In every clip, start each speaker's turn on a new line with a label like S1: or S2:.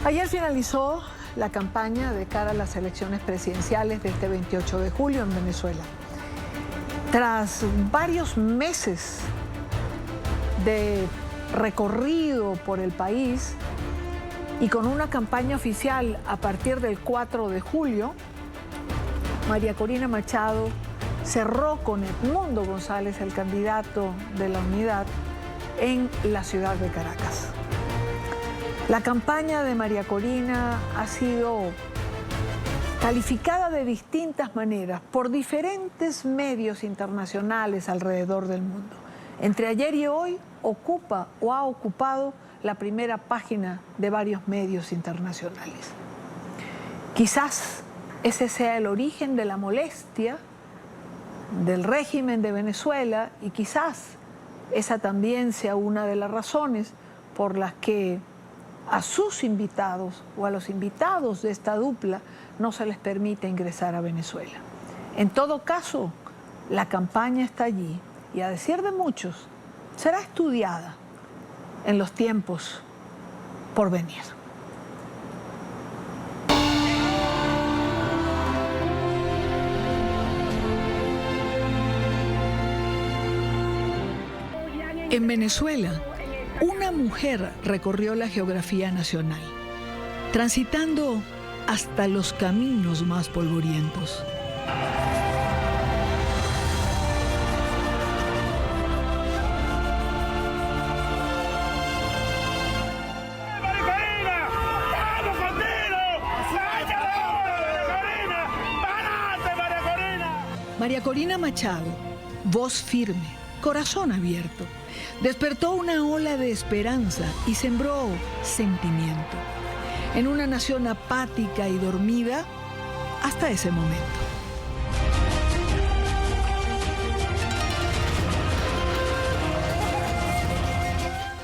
S1: Ayer finalizó la campaña de cara a las elecciones presidenciales de este 28 de julio en Venezuela. Tras varios meses de recorrido por el país y con una campaña oficial a partir del 4 de julio, María Corina Machado cerró con Edmundo González, el candidato de la Unidad, en la ciudad de Caracas. La campaña de María Corina ha sido calificada de distintas maneras por diferentes medios internacionales alrededor del mundo. Entre ayer y hoy ocupa o ha ocupado la primera página de varios medios internacionales. Quizás ese sea el origen de la molestia del régimen de Venezuela y quizás esa también sea una de las razones por las que a sus invitados o a los invitados de esta dupla no se les permite ingresar a Venezuela. En todo caso, la campaña está allí y, a decir de muchos, será estudiada en los tiempos por venir. En Venezuela, una mujer recorrió la geografía nacional, transitando hasta los caminos más polvorientos. María Corina Machado, voz firme, corazón abierto, despertó una ola de esperanza y sembró sentimiento en una nación apática y dormida hasta ese momento.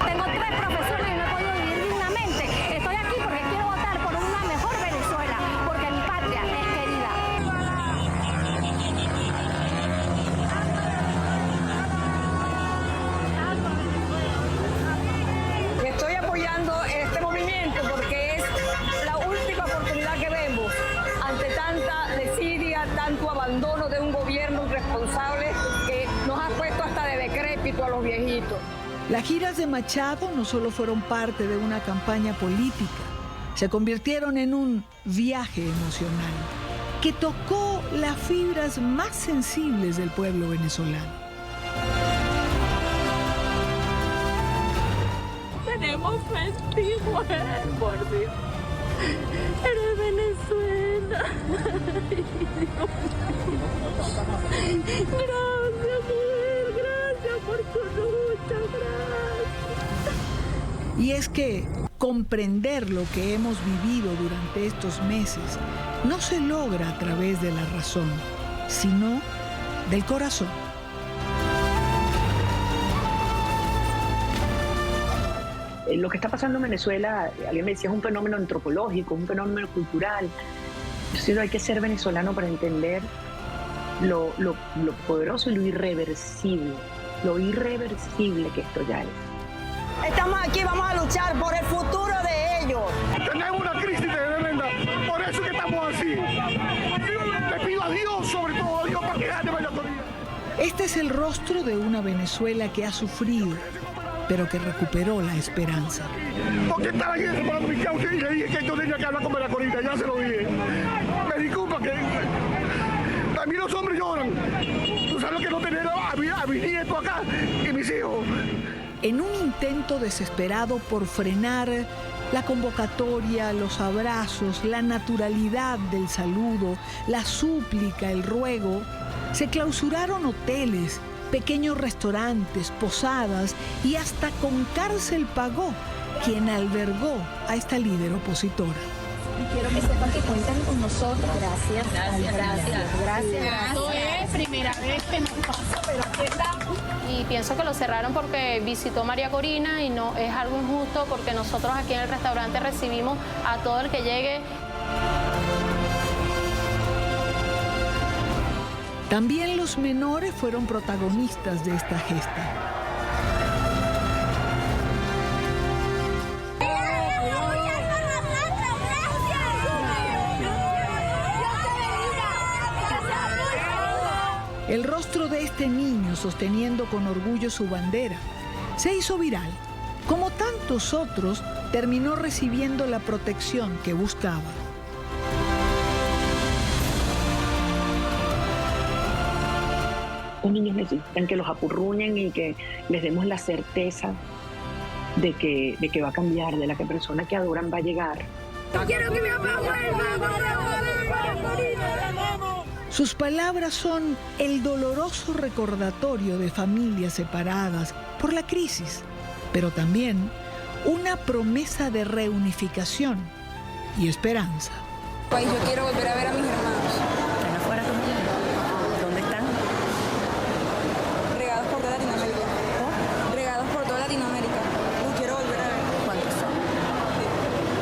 S2: Tengo 3 profesiones y no he podido vivir dignamente. Estoy aquí porque quiero votar por una mejor Venezuela, porque mi patria es querida.
S3: Estoy apoyando este movimiento porque es la última oportunidad que vemos ante tanta desidia, tanto abandono de un gobierno irresponsable que nos ha puesto hasta de decrépito a los viejitos.
S1: Las giras de Machado no solo fueron parte de una campaña política, se convirtieron en un viaje emocional que tocó las fibras más sensibles del pueblo venezolano.
S2: Tenemos festivo, por Dios. Eres Venezuela. Gracias, mujer. Gracias por tu lucha. Gracias.
S1: Y es que comprender lo que hemos vivido durante estos meses no se logra a través de la razón, sino del corazón.
S4: Lo que está pasando en Venezuela, alguien me decía, es un fenómeno antropológico, un fenómeno cultural. Entonces hay que ser venezolano para entender lo poderoso y lo irreversible que esto ya es.
S3: Estamos aquí, vamos a luchar por el futuro de ellos.
S5: Tenemos una crisis tremenda, por eso que estamos así. Le pido a Dios, sobre todo a Dios, para que gane María Corina.
S1: Este es el rostro de una Venezuela que ha sufrido, pero que recuperó la esperanza.
S5: Porque estaba aquí separando mi causa y le dije que yo tenía que hablar con María Corina, ya se lo dije. Me disculpa que también los hombres lloran. Tú sabes que no tener a mi nieto acá y mis hijos.
S1: En un intento desesperado por frenar la convocatoria, los abrazos, la naturalidad del saludo, la súplica, el ruego, se clausuraron hoteles, pequeños restaurantes, posadas y hasta con cárcel pagó quien albergó a esta líder opositora.
S2: Quiero que sepan que cuentan con nosotros. Gracias.
S6: No es primera vez que nos pasa, pero aquí estamos.
S7: Y pienso que lo cerraron porque visitó María Corina y no es algo injusto porque nosotros aquí en el restaurante recibimos a todo el que llegue.
S1: También los menores fueron protagonistas de esta gesta. El rostro de este niño sosteniendo con orgullo su bandera se hizo viral. Como tantos otros, terminó recibiendo la protección que buscaba.
S4: Los niños necesitan que los apurruñen y que les demos la certeza de que va a cambiar, de la que persona que adoran va a llegar.
S3: Quiero que mi papá vuelva.
S1: Sus palabras son el doloroso recordatorio de familias separadas por la crisis, pero también una promesa de reunificación y esperanza.
S8: Pues yo quiero volver a ver a mis hermanos.
S3: ¿Están afuera también? ¿Dónde están?
S8: Regados por toda Latinoamérica. Regados por toda Latinoamérica. Los quiero volver a ver.
S3: ¿Cuántos son?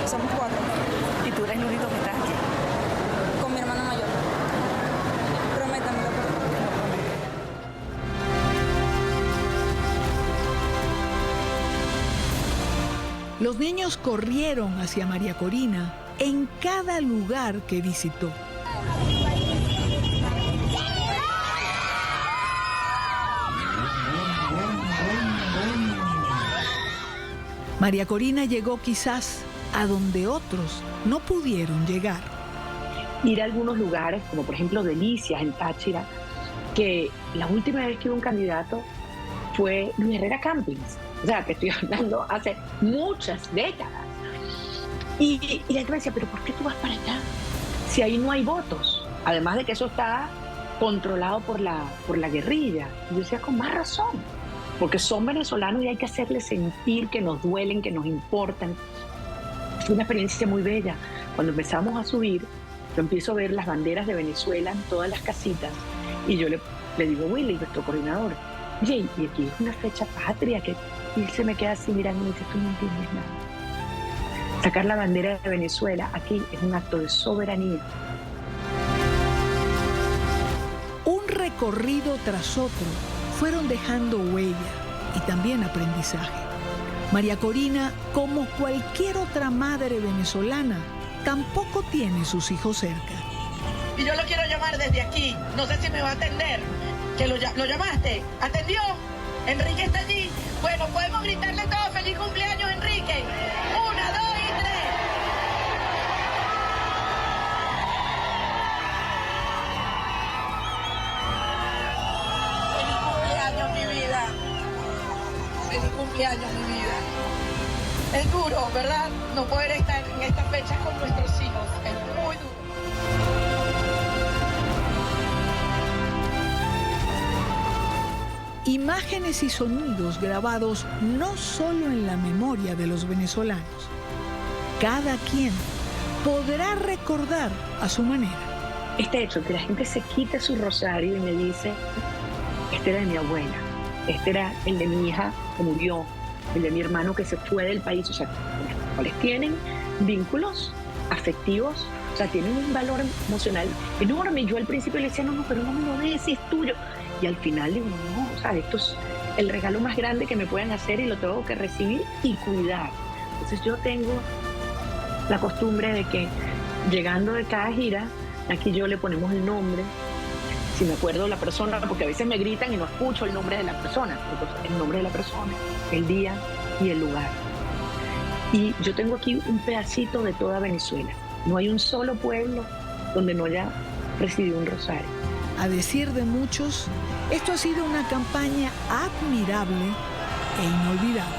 S8: Somos 4.
S3: ¿Y tú eres el único que estás aquí?
S8: Con mi hermana mayor. Prométamelo, por favor.
S1: Los niños corrieron hacia María Corina en cada lugar que visitó. María Corina llegó quizás a donde otros no pudieron llegar.
S4: Ir a algunos lugares, como por ejemplo Delicias en Táchira, que la última vez que hubo un candidato fue Luis Herrera Campings. O sea, te estoy hablando hace muchas décadas. Y la gente me decía, ¿pero por qué tú vas para allá? Si ahí no hay votos. Además de que eso está controlado por la guerrilla. Y yo decía, con más razón. Porque son venezolanos y hay que hacerles sentir que nos duelen, que nos importan. Fue una experiencia muy bella. Cuando empezamos a subir, yo empiezo a ver las banderas de Venezuela en todas las casitas. Y yo le digo, Willy, nuestro coordinador, oye, y aquí es una fecha patria. Y él se me queda así mirando y me dice, tú no entiendes nada. Sacar la bandera de Venezuela aquí es un acto de soberanía.
S1: Un recorrido tras otro fueron dejando huella y también aprendizaje. María Corina, como cualquier otra madre venezolana, tampoco tiene sus hijos cerca.
S6: Y yo lo quiero llamar desde aquí. No sé si me va a atender. ¿Que lo llamaste? ¿Atendió? ¿Enrique está allí? Bueno, podemos gritarle todos feliz cumpleaños, Enrique. 1, 2 y 3. Feliz cumpleaños, mi vida. Feliz cumpleaños, mi vida. Es duro, ¿verdad? No poder estar en estas fechas con nuestros hijos. Es muy duro.
S1: Imágenes y sonidos grabados no solo en la memoria de los venezolanos. Cada quien podrá recordar a su manera.
S4: Este hecho, que la gente se quite su rosario y me dice, este era de mi abuela, este era el de mi hija que murió, el de mi hermano que se fue del país, o sea, con los cuales tienen vínculos afectivos, o sea, tienen un valor emocional enorme. Y yo al principio le decía, no, pero no me lo des, si es tuyo. Y al final digo, no, o sea, esto es el regalo más grande que me pueden hacer y lo tengo que recibir y cuidar. Entonces yo tengo la costumbre de que llegando de cada gira, aquí yo le ponemos el nombre, si me acuerdo la persona, porque a veces me gritan y no escucho el nombre de la persona. Entonces, el nombre de la persona, el día y el lugar. Y yo tengo aquí un pedacito de toda Venezuela. No hay un solo pueblo donde no haya recibido un rosario.
S1: A decir de muchos, esto ha sido una campaña admirable e inolvidable.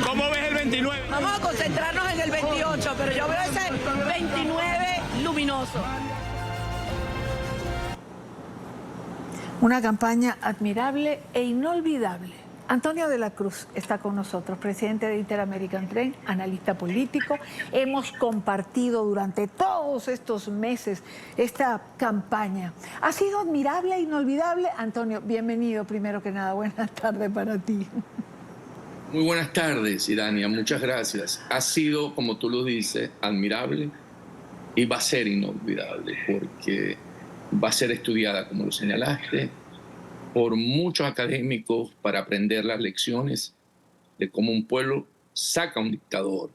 S5: ¿Cómo ves el 29?
S3: Vamos a concentrarnos en el 28, pero yo veo ese 29 luminoso.
S1: Una campaña admirable e inolvidable. Antonio de la Cruz está con nosotros, presidente de Interamerican Trade, analista político. Hemos compartido durante todos estos meses esta campaña. ¿Ha sido admirable e inolvidable? Antonio, bienvenido primero que nada. Buenas tardes para ti.
S9: Muy buenas tardes, Irania. Muchas gracias. Ha sido, como tú lo dices, admirable y va a ser inolvidable porque va a ser estudiada, como lo señalaste, por muchos académicos para aprender las lecciones de cómo un pueblo saca a un dictador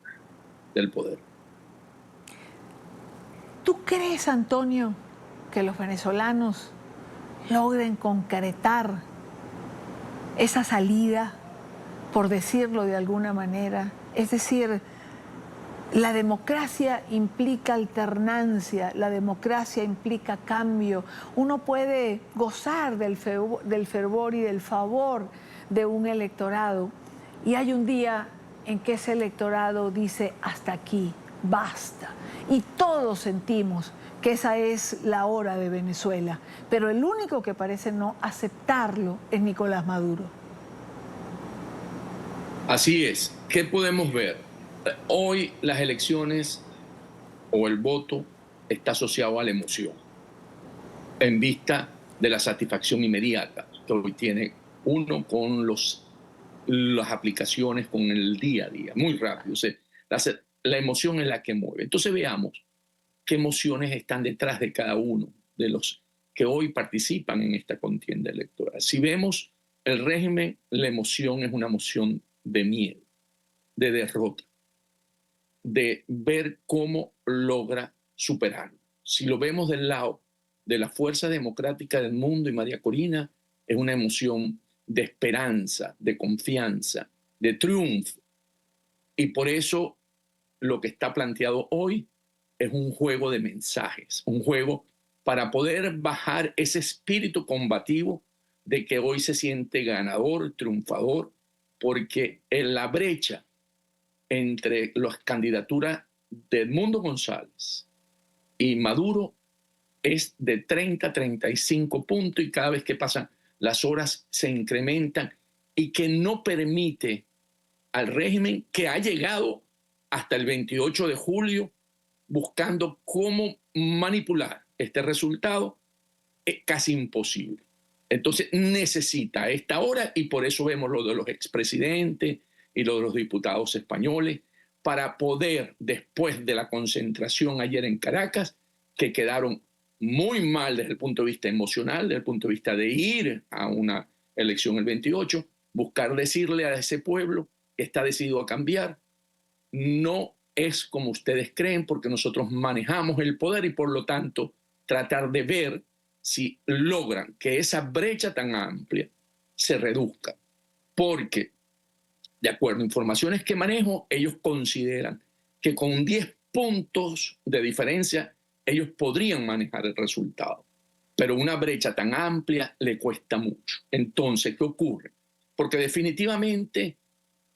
S9: del poder.
S1: ¿Tú crees, Antonio, que los venezolanos logren concretar esa salida, por decirlo de alguna manera. Es decir, la democracia implica alternancia, la democracia implica cambio. Uno puede gozar del fervor y del favor de un electorado, y hay un día en que ese electorado dice hasta aquí, basta. Y todos sentimos que esa es la hora de Venezuela, pero el único que parece no aceptarlo es Nicolás Maduro.
S9: Así es. ¿Qué podemos ver? Hoy las elecciones o el voto está asociado a la emoción, en vista de la satisfacción inmediata que hoy tiene uno con las aplicaciones, con el día a día, muy rápido. O sea, la emoción es la que mueve. Entonces veamos qué emociones están detrás de cada uno de los que hoy participan en esta contienda electoral. Si vemos el régimen, la emoción es una emoción de miedo, de derrota, de ver cómo logra superarlo. Si lo vemos del lado de la Fuerza Democrática del Mundo y María Corina, es una emoción de esperanza, de confianza, de triunfo. Y por eso lo que está planteado hoy es un juego de mensajes, un juego para poder bajar ese espíritu combativo de que hoy se siente ganador, triunfador, porque en la brecha entre las candidaturas de Edmundo González y Maduro es de 30 a 35 puntos, y cada vez que pasan las horas se incrementan, y que no permite al régimen, que ha llegado hasta el 28 de julio buscando cómo manipular este resultado, es casi imposible. Entonces necesita a esta hora, y por eso vemos lo de los expresidentes y lo de los diputados españoles, para poder, después de la concentración ayer en Caracas, que quedaron muy mal desde el punto de vista emocional, desde el punto de vista de ir a una elección el 28, buscar decirle a ese pueblo que está decidido a cambiar. No es como ustedes creen, porque nosotros manejamos el poder, y por lo tanto tratar de ver si logran que esa brecha tan amplia se reduzca. Porque, de acuerdo a informaciones que manejo, ellos consideran que con 10 puntos de diferencia ellos podrían manejar el resultado. Pero una brecha tan amplia le cuesta mucho. Entonces, ¿qué ocurre? Porque definitivamente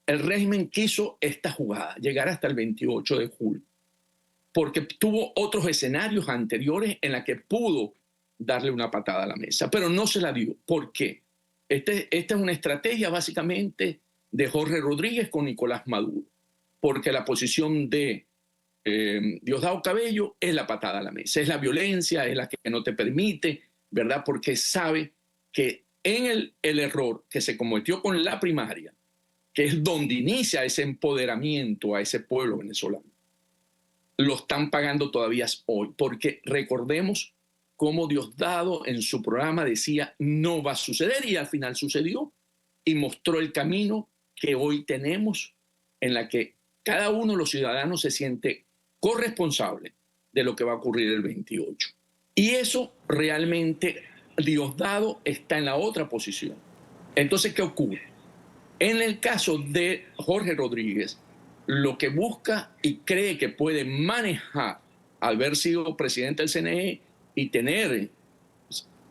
S9: el régimen quiso esta jugada, llegar hasta el 28 de julio, porque tuvo otros escenarios anteriores en los que pudo darle una patada a la mesa, pero no se la dio. ¿Por qué? Esta es una estrategia básicamente de Jorge Rodríguez con Nicolás Maduro, porque la posición de Diosdado Cabello es la patada a la mesa, es la violencia, es la que no te permite, ¿verdad? Porque sabe que en el error que se cometió con la primaria, que es donde inicia ese empoderamiento a ese pueblo venezolano, lo están pagando todavía hoy, porque recordemos cómo Diosdado en su programa decía no va a suceder, y al final sucedió, y mostró el camino que hoy tenemos, en la que cada uno de los ciudadanos se siente corresponsable de lo que va a ocurrir el 28. Y eso realmente Diosdado está en la otra posición. Entonces, ¿qué ocurre? En el caso de Jorge Rodríguez, lo que busca y cree que puede manejar, al haber sido presidente del CNE y tener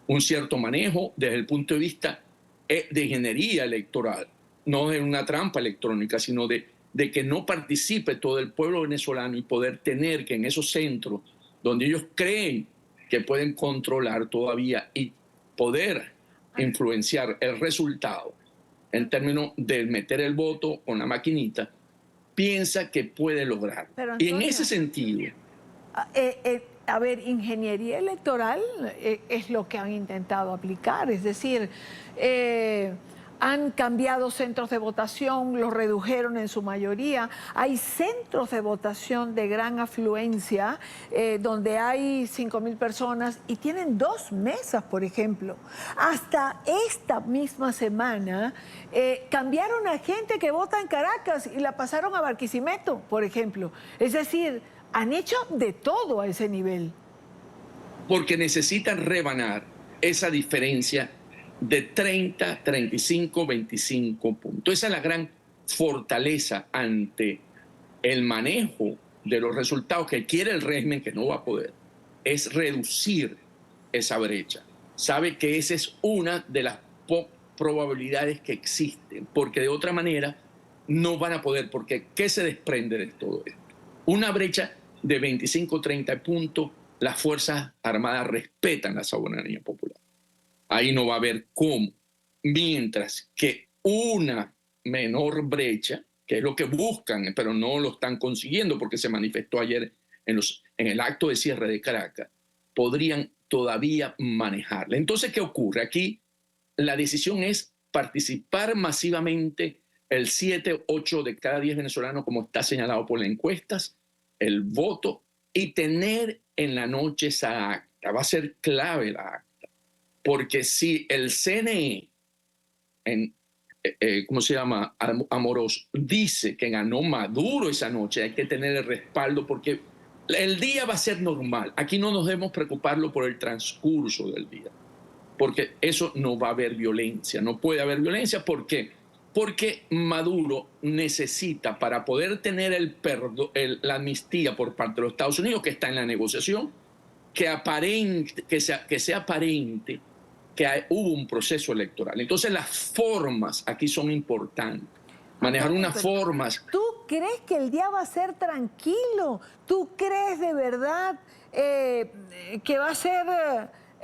S9: un cierto manejo desde el punto de vista de ingeniería electoral, no de una trampa electrónica, sino de que no participe todo el pueblo venezolano, y poder tener que en esos centros donde ellos creen que pueden controlar todavía y poder influenciar el resultado en términos de meter el voto con la maquinita, piensa que puede lograrlo.
S1: Pero,
S9: y
S1: Antonio,
S9: en ese sentido...
S1: a ver, ingeniería electoral es lo que han intentado aplicar, es decir, han cambiado centros de votación, los redujeron en su mayoría. Hay centros de votación de gran afluencia donde hay 5.000 personas y tienen 2 mesas, por ejemplo. Hasta esta misma semana cambiaron a gente que vota en Caracas y la pasaron a Barquisimeto, por ejemplo. Es decir, han hecho de todo a ese nivel.
S9: Porque necesitan rebanar esa diferencia de 30, 35, 25 puntos. Esa es la gran fortaleza ante el manejo de los resultados que quiere el régimen, que no va a poder, es reducir esa brecha. Sabe que esa es una de las probabilidades que existen, porque de otra manera no van a poder, porque ¿qué se desprende de todo esto? Una brecha de 25, 30 puntos, las Fuerzas Armadas respetan la soberanía popular. Ahí no va a haber cómo. Mientras que una menor brecha, que es lo que buscan, pero no lo están consiguiendo porque se manifestó ayer en el acto de cierre de Caracas, podrían todavía manejarla. Entonces, ¿qué ocurre? Aquí la decisión es participar masivamente el 7, 8 de cada 10 venezolanos, como está señalado por las encuestas, el voto, y tener en la noche esa acta. Va a ser clave la acta. Porque si el CNE, ¿cómo se llama? Amorós, dice que ganó Maduro esa noche, hay que tener el respaldo porque el día va a ser normal. Aquí no nos debemos preocuparlo por el transcurso del día, porque eso no va a haber violencia. No puede haber violencia. ¿Por qué? Porque Maduro necesita, para poder tener la amnistía por parte de los Estados Unidos, que está en la negociación, que sea aparente que hubo un proceso electoral. Entonces las formas aquí son importantes. Manejar unas formas.
S1: ¿Tú crees que el día va a ser tranquilo? ¿Tú crees de verdad que va a ser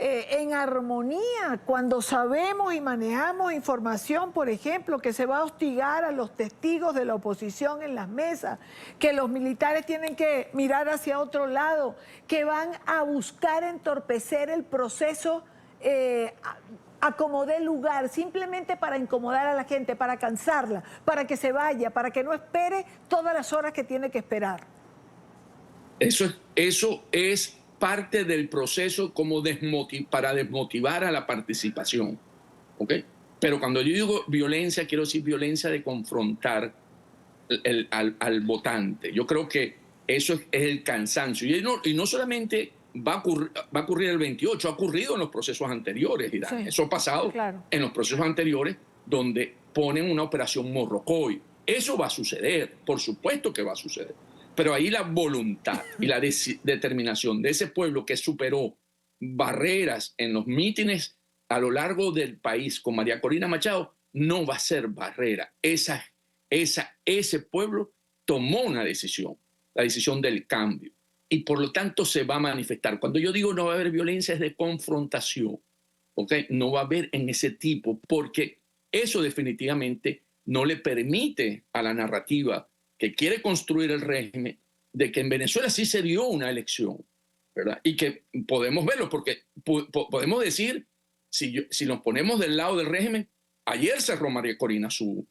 S1: en armonía cuando sabemos y manejamos información, por ejemplo, que se va a hostigar a los testigos de la oposición en las mesas, que los militares tienen que mirar hacia otro lado, que van a buscar entorpecer el proceso a como dé lugar, simplemente para incomodar a la gente, para cansarla, para que se vaya, para que no espere todas las horas que tiene que esperar?
S9: Eso es parte del proceso como para desmotivar a la participación. ¿Ok? Pero cuando yo digo violencia, quiero decir violencia de confrontar al votante. Yo creo que eso es el cansancio. Y no solamente va a ocurrir el 28, ha ocurrido en los procesos anteriores, Irán. Sí, eso ha pasado claro. En los procesos anteriores donde ponen una operación Morrocoy. Eso va a suceder, por supuesto que va a suceder. Pero ahí la voluntad y la determinación de ese pueblo que superó barreras en los mítines a lo largo del país con María Corina Machado no va a ser barrera. Ese pueblo tomó una decisión, la decisión del cambio. Y por lo tanto se va a manifestar. Cuando yo digo no va a haber violencia es de confrontación. ¿Okay? No va a haber en ese tipo, porque eso definitivamente no le permite a la narrativa que quiere construir el régimen de que en Venezuela sí se dio una elección, ¿verdad? Y que podemos verlo, porque podemos decir, si nos ponemos del lado del régimen, ayer cerró María Corina su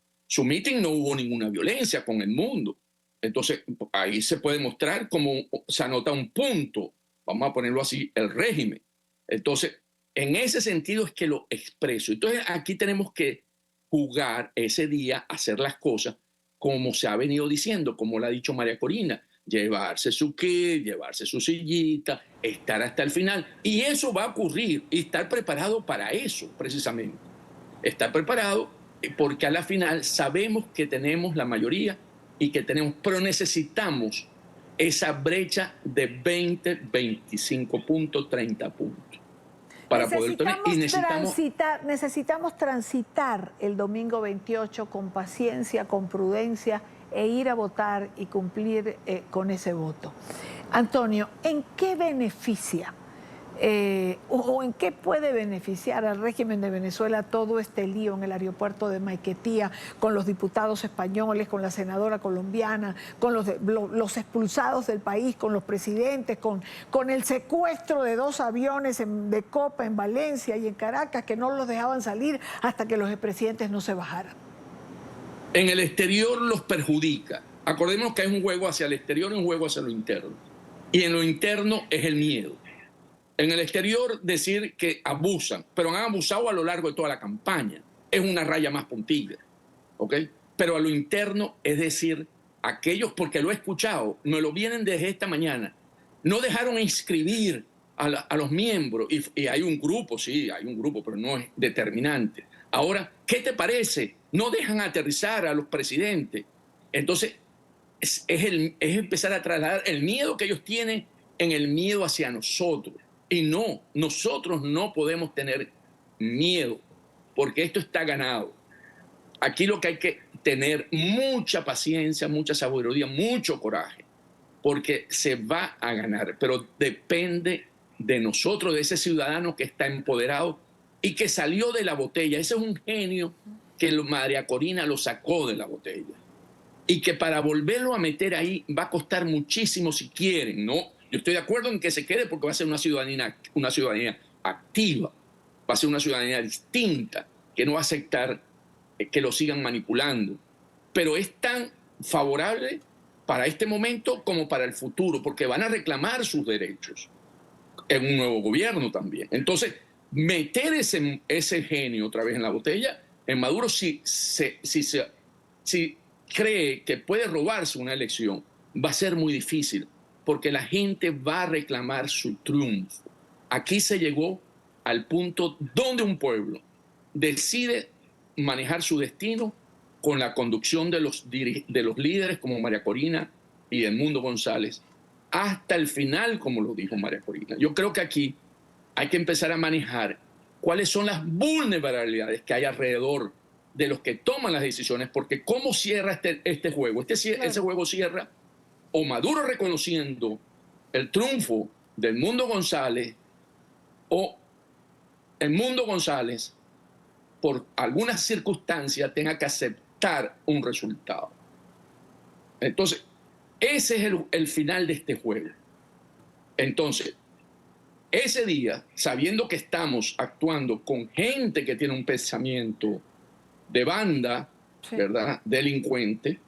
S9: mitin, no hubo ninguna violencia con el mundo. Entonces, ahí se puede mostrar cómo se anota un punto, vamos a ponerlo así, el régimen. Entonces, en ese sentido es que lo expreso. Entonces, aquí tenemos que jugar ese día, hacer las cosas como se ha venido diciendo, como lo ha dicho María Corina, llevarse su kit, llevarse su sillita, estar hasta el final. Y eso va a ocurrir y estar preparado para eso, precisamente. Estar preparado porque a la final sabemos que tenemos la mayoría y que tenemos, pero necesitamos esa brecha de 20, 25 puntos, 30 puntos. Para poder tener, y
S1: necesitamos transitar el domingo 28 con paciencia, con prudencia e ir a votar y cumplir con ese voto. Antonio, ¿en qué beneficia o en qué puede beneficiar al régimen de Venezuela todo este lío en el aeropuerto de Maiquetía, con los diputados españoles, con la senadora colombiana, con los expulsados del país, con los presidentes, con el secuestro de 2 aviones de Copa en Valencia y en Caracas que no los dejaban salir hasta que los expresidentes no se bajaran?
S9: En el exterior los perjudica. Acordémonos que hay un juego hacia el exterior y un juego hacia lo interno. Y en lo interno es el miedo. En el exterior decir que abusan, pero han abusado a lo largo de toda la campaña. Es una raya más puntilla, ¿ok? Pero a lo interno es decir, aquellos, porque lo he escuchado, me lo vienen desde esta mañana, no dejaron inscribir a los miembros, y hay un grupo, sí, hay un grupo, pero no es determinante. Ahora, ¿qué te parece? No dejan aterrizar a los presidentes. Entonces, es empezar a trasladar el miedo que ellos tienen en el miedo hacia nosotros. Y no, nosotros no podemos tener miedo, porque esto está ganado. Aquí lo que hay que tener mucha paciencia, mucha sabiduría, mucho coraje, porque se va a ganar, pero depende de nosotros, de ese ciudadano que está empoderado y que salió de la botella. Ese es un genio que María Corina lo sacó de la botella. Y que para volverlo a meter ahí va a costar muchísimo si quieren, ¿no? Yo estoy de acuerdo en que se quede porque va a ser una ciudadanía activa, va a ser una ciudadanía distinta, que no va a aceptar que lo sigan manipulando. Pero es tan favorable para este momento como para el futuro, porque van a reclamar sus derechos en un nuevo gobierno también. Entonces, meter ese genio otra vez en la botella, en Maduro, si cree que puede robarse una elección, va a ser muy difícil, porque la gente va a reclamar su triunfo. Aquí se llegó al punto donde un pueblo decide manejar su destino con la conducción de los líderes como María Corina y Edmundo González, hasta el final, como lo dijo María Corina. Yo creo que aquí hay que empezar a manejar cuáles son las vulnerabilidades que hay alrededor de los que toman las decisiones, porque ¿cómo cierra este juego? Ese juego cierra o Maduro reconociendo el triunfo de Edmundo González, o Edmundo González, por algunas circunstancias, tenga que aceptar un resultado. Entonces, ese es el final de este juego. Entonces, ese día, sabiendo que estamos actuando con gente que tiene un pensamiento de banda, sí, ¿verdad?, delincuente,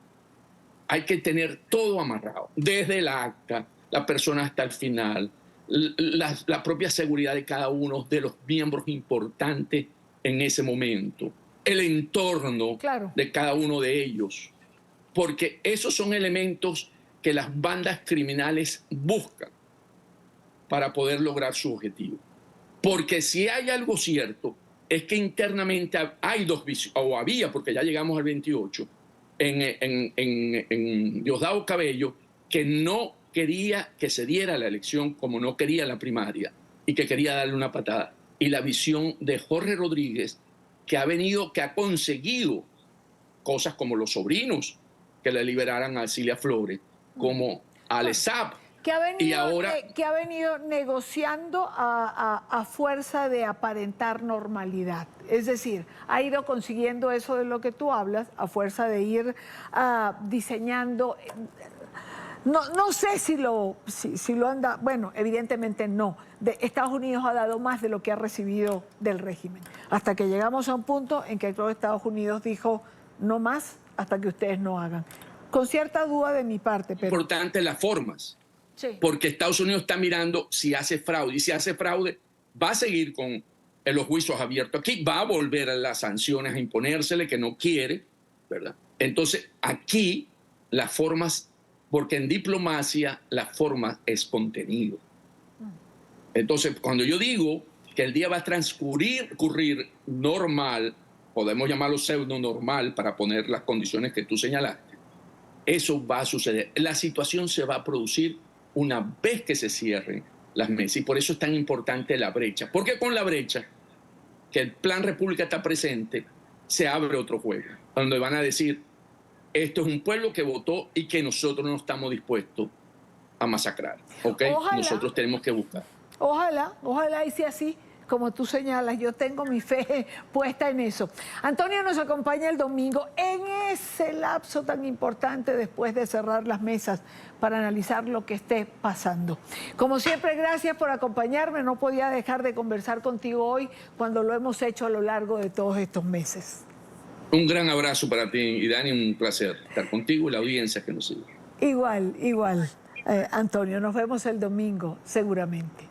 S9: hay que tener todo amarrado, desde el acta, la persona hasta el final, la propia seguridad de cada uno de los miembros importantes en ese momento, el entorno, claro, de cada uno de ellos, porque esos son elementos que las bandas criminales buscan para poder lograr su objetivo. Porque si hay algo cierto, es que internamente hay dos visiones, o había, porque ya llegamos al 28, en Diosdado Cabello, que no quería que se diera la elección como no quería la primaria, y que quería darle una patada. Y la visión de Jorge Rodríguez, que ha conseguido cosas como los sobrinos que le liberaran a Cilia Flores, como Alesap,
S1: que ha venido
S9: y
S1: negociando a fuerza de aparentar normalidad. Es decir, ha ido consiguiendo eso de lo que tú hablas, a fuerza de ir diseñando. No sé si lo anda. Bueno, evidentemente no. Estados Unidos ha dado más de lo que ha recibido del régimen. Hasta que llegamos a un punto en que creo que Estados Unidos dijo no más hasta que ustedes no hagan. Con cierta duda de mi parte. Pero
S9: importante las formas.
S1: Sí.
S9: Porque Estados Unidos está mirando si hace fraude. Y si hace fraude, va a seguir con los juicios abiertos aquí. Va a volver a las sanciones a imponérsele, que no quiere, ¿verdad? Entonces, aquí las formas, porque en diplomacia la forma es contenido. Entonces, cuando yo digo que el día va a transcurrir normal, podemos llamarlo pseudo normal para poner las condiciones que tú señalaste, eso va a suceder. La situación se va a producir una vez que se cierren las mesas, y por eso es tan importante la brecha, porque con la brecha, que el Plan República está presente, se abre otro juego, donde van a decir, esto es un pueblo que votó y que nosotros no estamos dispuestos a masacrar, ¿ok?
S1: Ojalá,
S9: nosotros tenemos que buscar.
S1: Ojalá y sea así, como tú señalas, yo tengo mi fe puesta en eso. Antonio nos acompaña el domingo en ese lapso tan importante después de cerrar las mesas para analizar lo que esté pasando. Como siempre, gracias por acompañarme. No podía dejar de conversar contigo hoy cuando lo hemos hecho a lo largo de todos estos meses.
S9: Un gran abrazo para ti y Dani, un placer estar contigo y la audiencia que nos sigue.
S1: Igual, Antonio, nos vemos el domingo seguramente.